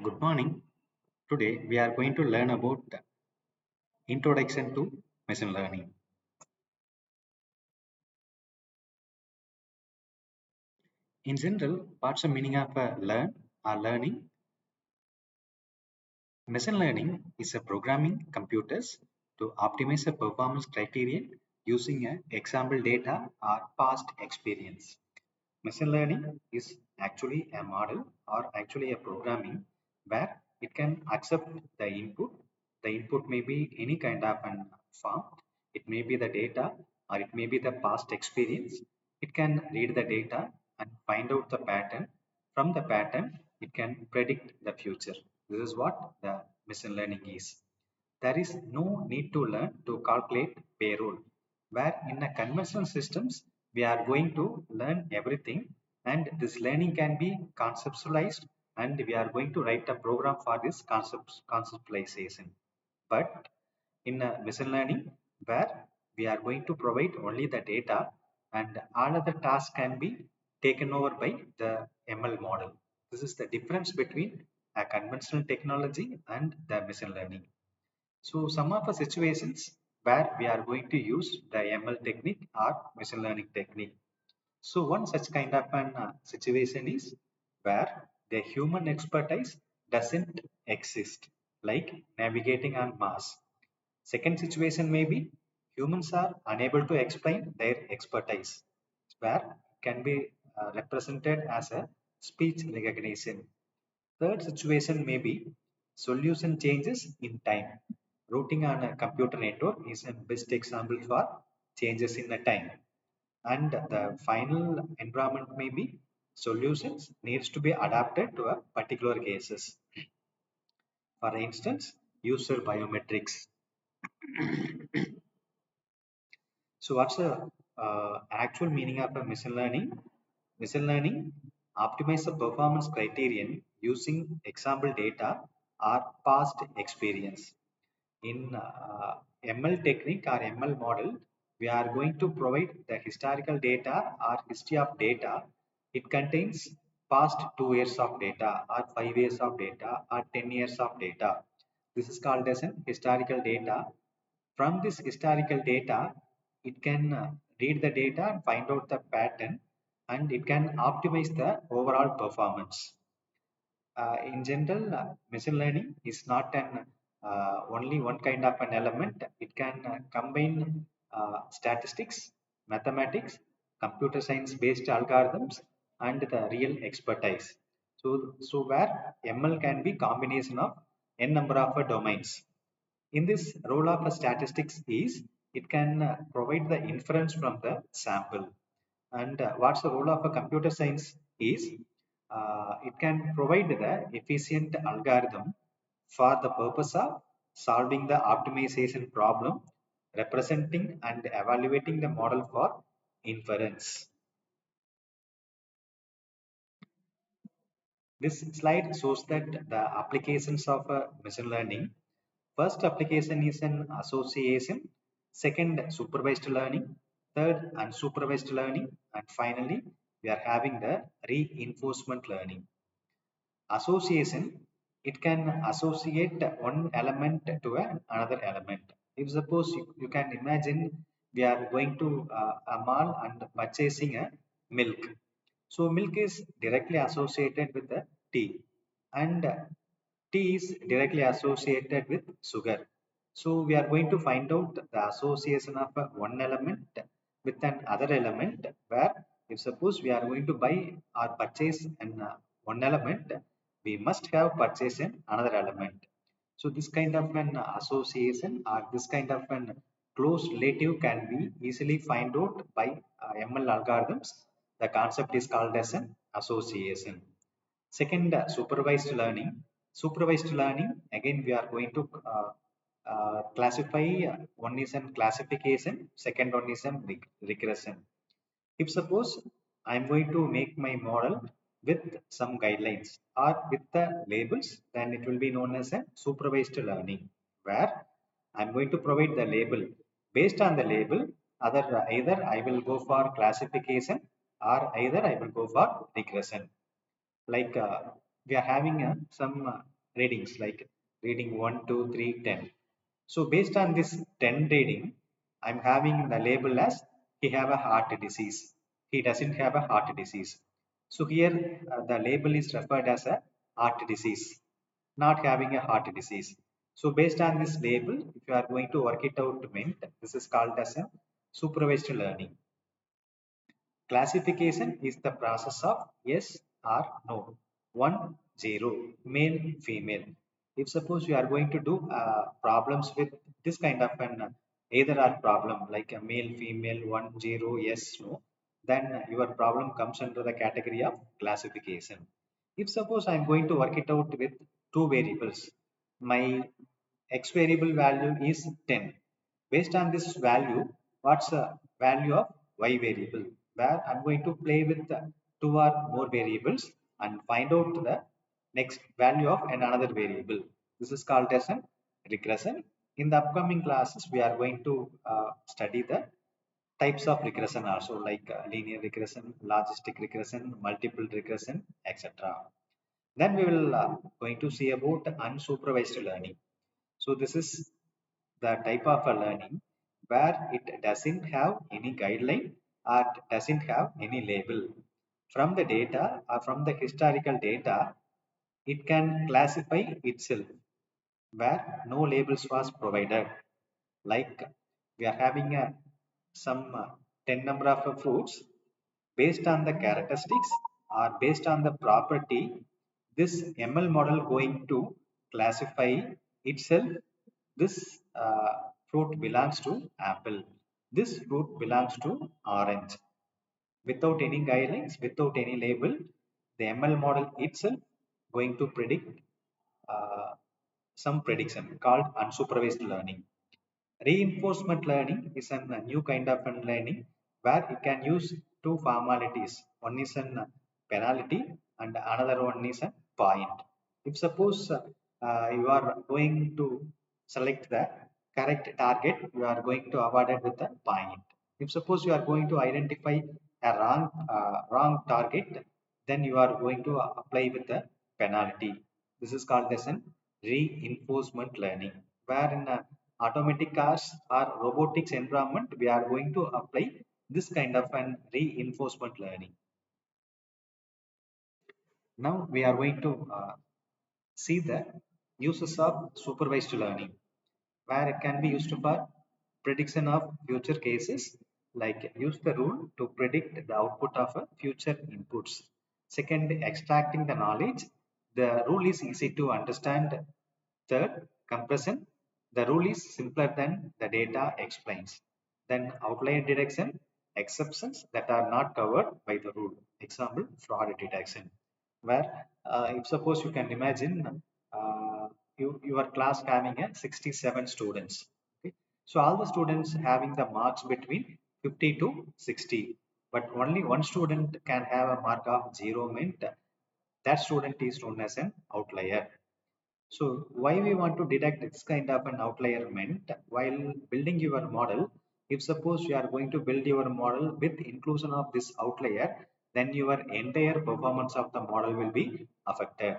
Good morning. Today we are going to learn about the introduction to machine learning. In general, what's the meaning of learn or learning? Machine learning is a programming computers to optimize a performance criterion using a example data or past experience. Machine learning is actually a model or actually a programming where it can accept the input. The input may be any kind of an form. It may be the data or it may be the past experience. It can read the data and find out the pattern. From the pattern, it can predict the future. This is what the machine learning is. There is no need to learn to calculate payroll, where in a conventional systems, we are going to learn everything and this learning can be conceptualized and we are going to write a program for this conceptualization. But in machine learning, where we are going to provide only the data and all other tasks can be taken over by the ML model. This is the difference between a conventional technology and the machine learning. So some of the situations where we are going to use the ML technique or machine learning technique. So one such kind of an situation is where the human expertise doesn't exist, like navigating on Mars. Second situation may be humans are unable to explain their expertise, where can be represented as a speech recognition. Third situation may be solution changes in time. Routing on a computer network is a best example for changes in the time. And the final environment may be solutions needs to be adapted to a particular cases. For instance, user biometrics. So what's the actual meaning of a machine learning? Machine learning optimize the performance criterion using example data or past experience. In ML technique or ML model, we are going to provide the historical data or history of data. It contains past 2 years of data or 5 years of data or 10 years of data. This is called as an historical data. From this historical data, it can read the data and find out the pattern and it can optimize the overall performance. In general, machine learning is not an only one kind of an element. It can combine statistics, mathematics, computer science based algorithms, and the real expertise. So where ML can be combination of n number of domains. In this, role of a statistics is it can provide the inference from the sample. And what's the role of a computer science is it can provide the efficient algorithm for the purpose of solving the optimization problem, representing and evaluating the model for inference. This slide shows that the applications of machine learning. First application is an association, second supervised learning, third unsupervised learning, and finally we are having the reinforcement learning. Association, it can associate one element to another element. If suppose you can imagine we are going to a mall and purchasing a milk. So milk is directly associated with the tea and tea is directly associated with sugar. So we are going to find out the association of one element with an other element, where if suppose we are going to buy or purchase an one element, we must have purchased another element. So this kind of an association or this kind of an close relative can be easily find out by ML algorithms. The concept is called as an association. Second, supervised learning. Supervised learning, again, we are going to classify, one is an classification, second one is a regression. If suppose I'm going to make my model with some guidelines or with the labels, then it will be known as a supervised learning, where I'm going to provide the label. Based on the label, either I will go for classification or either I will go for regression. Like we are having some readings like reading 1, 2, 3, 10. So based on this 10 reading, I'm having the label as he have a heart disease. He doesn't have a heart disease. So here the label is referred as a heart disease, not having a heart disease. So based on this label, if you are going to work it out to mint, this is called as a supervised learning. Classification is the process of yes or no, 1, 0, male, female. If suppose you are going to do problems with this kind of an either or problem like a male, female, 1, 0, yes, no, then your problem comes under the category of classification. If suppose I am going to work it out with two variables, my x variable value is 10. Based on this value, what's the value of y variable? Where I'm going to play with the two or more variables and find out the next value of another variable. This is called as a regression. In the upcoming classes, we are going to study the types of regression also, like linear regression, logistic regression, multiple regression, etc. Then we will going to see about unsupervised learning. So this is the type of a learning where it doesn't have any guideline or doesn't have any label. From the data or from the historical data, it can classify itself where no labels was provided. Like we are having some 10 number of fruits based on the characteristics or based on the property, this ML model going to classify itself. This fruit belongs to apple, this fruit belongs to orange, without any guidelines, without any label. The ML model itself going to predict uh, some prediction called unsupervised learning. Reinforcement learning is a new kind of learning where you can use two formalities. One is a penalty and another one is a point. If suppose you are going to select the correct target, you are going to award it with a point. If suppose you are going to identify a wrong target, then you are going to apply with a penalty. This is called as an reinforcement learning, where in automatic cars or robotics environment, we are going to apply this kind of an reinforcement learning. Now we are going to see the uses of supervised learning, where it can be used for prediction of future cases, like use the rule to predict the output of future inputs. Second, extracting the knowledge. The rule is easy to understand. Third, compression. The rule is simpler than the data explains. Then outlier detection, exceptions that are not covered by the rule. Example, fraud detection, where if suppose you can imagine your class having a 67 students. Okay? So all the students having the marks between 50 to 60, but only one student can have a mark of 0 meant that student is known as an outlier. So why we want to detect this kind of an outlier meant while building your model, if suppose you are going to build your model with inclusion of this outlier, then your entire performance of the model will be affected.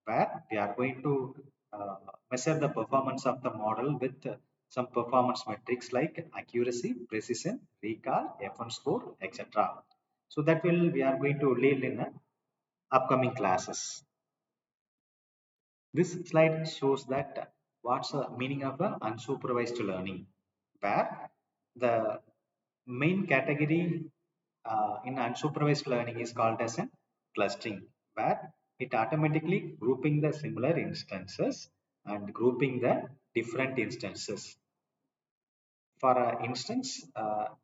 Where we are going to measure the performance of the model with some performance metrics like accuracy, precision, recall, F1 score, etc. So that will we are going to learn in upcoming classes. This slide shows that what's the meaning of unsupervised learning, where the main category in unsupervised learning is called as a clustering, where it automatically grouping the similar instances and grouping the different instances. For instance,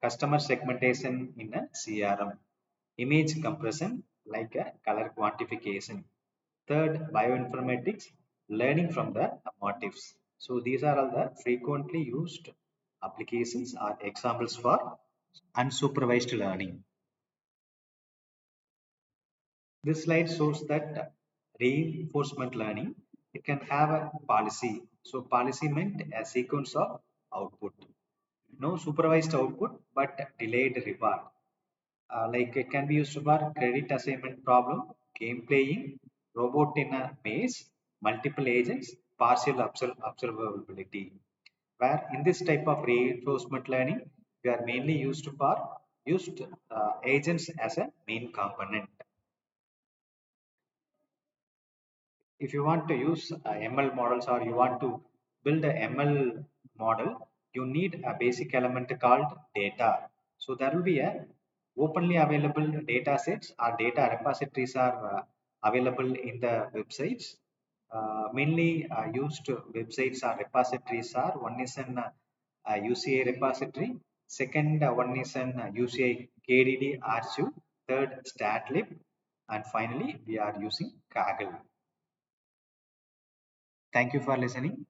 customer segmentation in a CRM, image compression like a color quantification. Third, bioinformatics, learning from the motifs. So these are all the frequently used applications or examples for unsupervised learning. This slide shows that reinforcement learning, it can have a policy. So policy meant a sequence of output. No supervised output, but delayed reward. Like it can be used for credit assignment problem, game playing, robot in a maze, multiple agents, partial observability. Where in this type of reinforcement learning, we are mainly used agents as a main component. If you want to use ML models or you want to build a ML model, you need a basic element called data. So there will be a openly available data sets or data repositories are available in the websites. Mainly used websites or repositories are one is an UCA repository, second one is an UCI KDD archive, third StatLib, and finally we are using Kaggle. Thank you for listening.